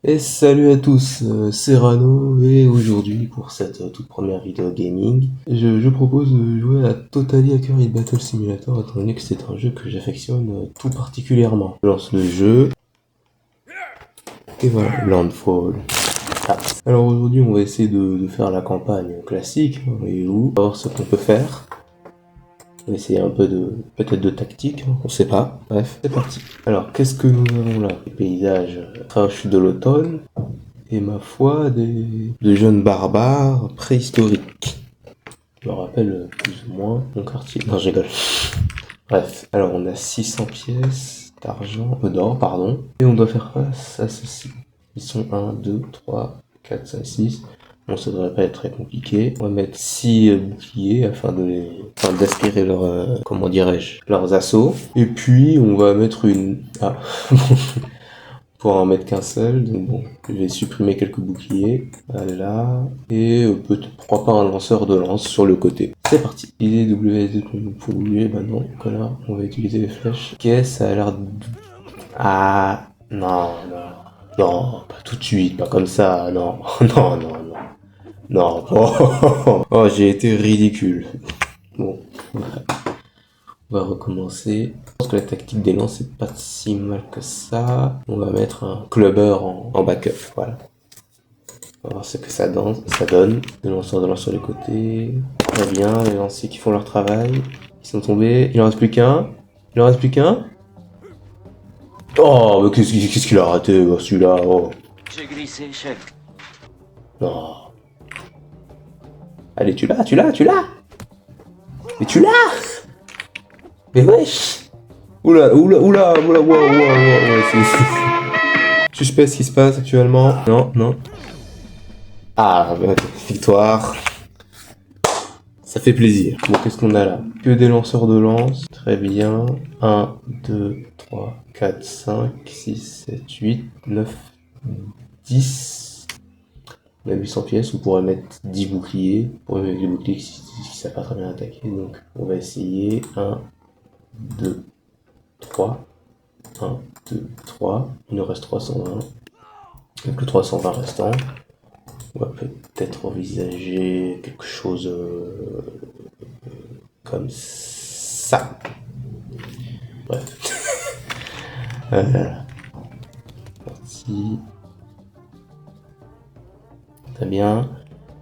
Et salut à tous, c'est Rano et aujourd'hui pour cette toute première vidéo gaming, je propose de jouer à Totally Accurate Battle Simulator étant donné que c'est un jeu que j'affectionne tout particulièrement. Je lance le jeu et voilà, Landfall. Ah. Alors aujourd'hui on va essayer de faire la campagne classique, voyez-vous, voir ce qu'on peut faire. On va essayer un peu peut-être de tactique, on sait pas. Bref, c'est parti. Alors qu'est-ce que nous avons là? Les paysages proches de l'automne. Et ma foi, de jeunes barbares préhistoriques. Je me rappelle plus ou moins mon quartier. Non, je rigole. Bref, alors on a 600 pièces d'argent, d'or, pardon. Et on doit faire face à ceci. Ils sont 1, 2, 3, 4, 5, 6. Bon, ça devrait pas être très compliqué. On va mettre 6 boucliers afin d'aspirer leur, comment dirais-je, leurs assauts. Et puis, on va mettre une, pour en mettre qu'un seul, donc bon, je vais supprimer quelques boucliers, voilà, et peut-être, pourquoi pas un lanceur de lance sur le côté. C'est parti. Utiliser WSD pour bouger, bah non, connard, on va utiliser les flèches. Ok, ça a l'air de... Ah, non, non, pas tout de suite, pas comme ça, non, non, non, oh, j'ai été ridicule. Bon, on va recommencer. Je pense que la tactique des lances c'est pas si mal que ça. On va mettre un clubber en backup, voilà. On va voir ce que ça donne. Les lanceurs de lance sur les côtés. Très bien, les lanciers qui font leur travail. Ils sont tombés. Il en reste plus qu'un. Il en reste plus qu'un. Oh, mais qu'est-ce qu'il a raté, celui-là? Oh. J'ai glissé, chef. Non. Allez, tu l'as. Mais tu l'as. Mais wesh. Oula, ouais, suspect ce qui se passe actuellement. Non. Ah, victoire. Ça fait plaisir. Bon, qu'est-ce qu'on a là? Que des lanceurs de lance. Très bien. 1, 2, 3, 4, 5, 6, 7, 8, 9, 10. On a 800 pièces. On pourrait mettre 10 boucliers. Pour mettre des boucliers qui ne savent pas très bien attaquer. Donc, on va essayer. 1, 2, 3. 1, 2, 3. Il nous reste 320. Donc, le 320 restant. On va peut-être envisager quelque chose comme ça. Bref. Parti. Très bien.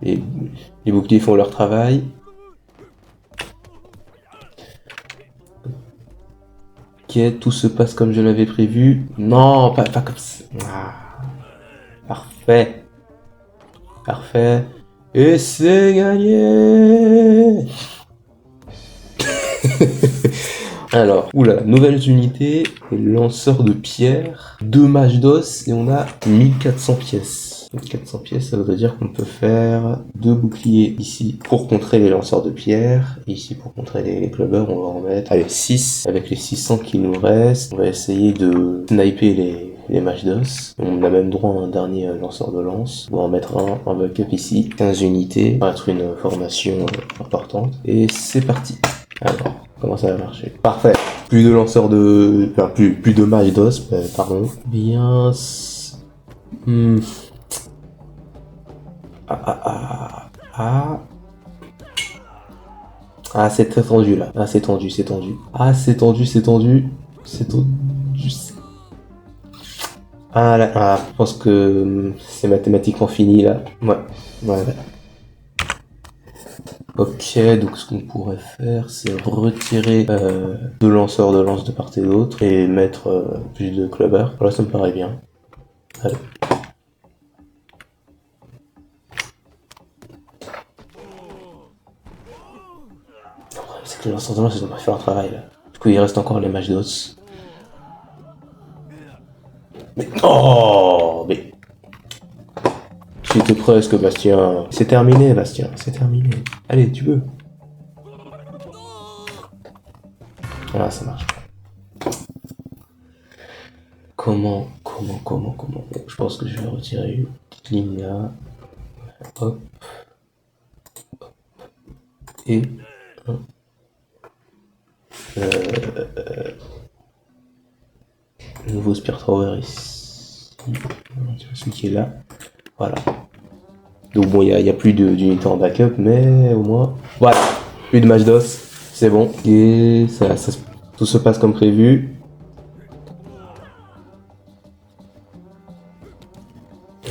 Les boucliers font leur travail. Ok, tout se passe comme je l'avais prévu. Non, pas comme ça. Ah, parfait. Parfait. Et c'est gagné. Alors, oula, nouvelles unités, lanceurs de pierre, 2 mages d'os et on a 1400 pièces. 1400 pièces, ça veut dire qu'on peut faire 2 boucliers ici pour contrer les lanceurs de pierre, et ici pour contrer les clubbers, on va en mettre, allez, 6. Avec les 600 qui nous restent, on va essayer de sniper les mages d'os. On a même droit à un dernier lanceur de lance. On va en mettre un en backup ici, 15 unités, ça va être une formation importante. Et c'est parti. Alors, comment ça va marcher? Parfait. Plus de lanceurs de... Enfin, plus de mages d'os, pardon. Bien... Hmm. Ah. Ah, c'est très tendu, là. Ah, c'est tendu. Ah, c'est tendu. Ah, là, je pense que c'est mathématiquement fini, là. Ouais. Ok, donc ce qu'on pourrait faire, c'est retirer 2 lanceurs de lance de part et d'autre et mettre plus de clubbers. Voilà, ça me paraît bien. Allez. Le problème, c'est que les lanceurs de lance, ils ont pas fait leur travail, là. Du coup, il reste encore les mages d'os. Mais... Oh, mais... J'étais presque, Bastien. C'est terminé, Bastien. C'est terminé. Allez, tu peux. Ah, ça marche. Comment bon, je pense que je vais retirer une petite ligne là. Hop. Et... nouveau Spear Tower ici. celui qui est là. Voilà. Donc bon, il y a plus d'unités en backup, mais au moins... Voilà, plus de match d'os, c'est bon. Et tout se passe comme prévu.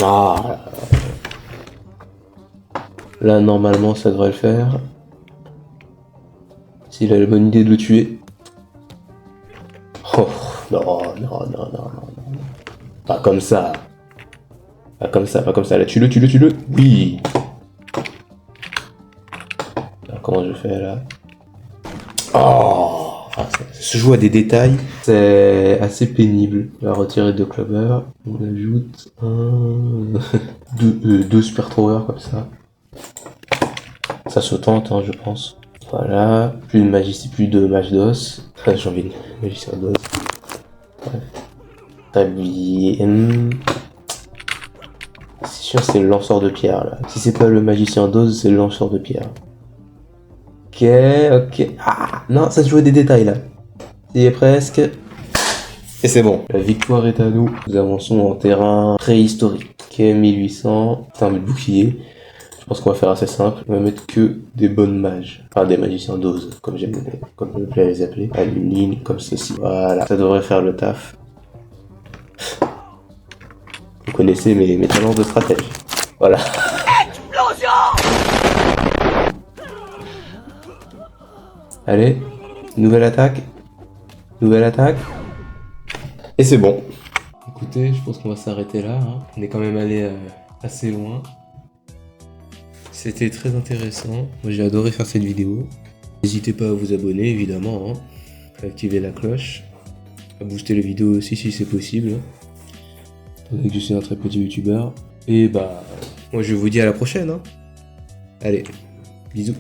Ah. Là, normalement, ça devrait le faire. S'il a la bonne idée de le tuer. Oh, non, non, non, non, non, non. Pas comme ça. Pas comme ça, pas comme ça. Là, tue-le, tue-le, tue-le. Oui. Alors, comment je fais là? Oh, ça se joue à des détails. C'est assez pénible. On va retirer 2 clovers. On ajoute deux super throwers comme ça. Ça se tente, hein, je pense. Voilà. Plus de magie, plus de mage d'os. J'ai envie de magicien d'os. Bref. Très bien. C'est sûr, c'est le lanceur de pierre là. Si c'est pas le magicien d'os, c'est le lanceur de pierre. Ok, ok. Ah, non, ça se joue à des détails là. Il est presque. Et c'est bon. La victoire est à nous. Nous avançons en terrain préhistorique. Ok, 1800. C'est un but bouclier. Je pense qu'on va faire assez simple. On va mettre que des bonnes mages. Enfin, des magiciens d'ose, comme je me plais à les appeler. À une ligne comme ceci. Voilà. Ça devrait faire le taf. Vous connaissez mes talents de stratège. Voilà. Explosion! Allez. Nouvelle attaque. Nouvelle attaque. Et c'est bon. Écoutez, je pense qu'on va s'arrêter là. Hein. On est quand même allé assez loin. C'était très intéressant. Moi, j'ai adoré faire cette vidéo. N'hésitez pas à vous abonner, évidemment. Hein. À activer la cloche. À booster les vidéos aussi si c'est possible. Étant donné que je suis un très petit youtubeur. Et bah, moi je vous dis à la prochaine. Hein. Allez, bisous.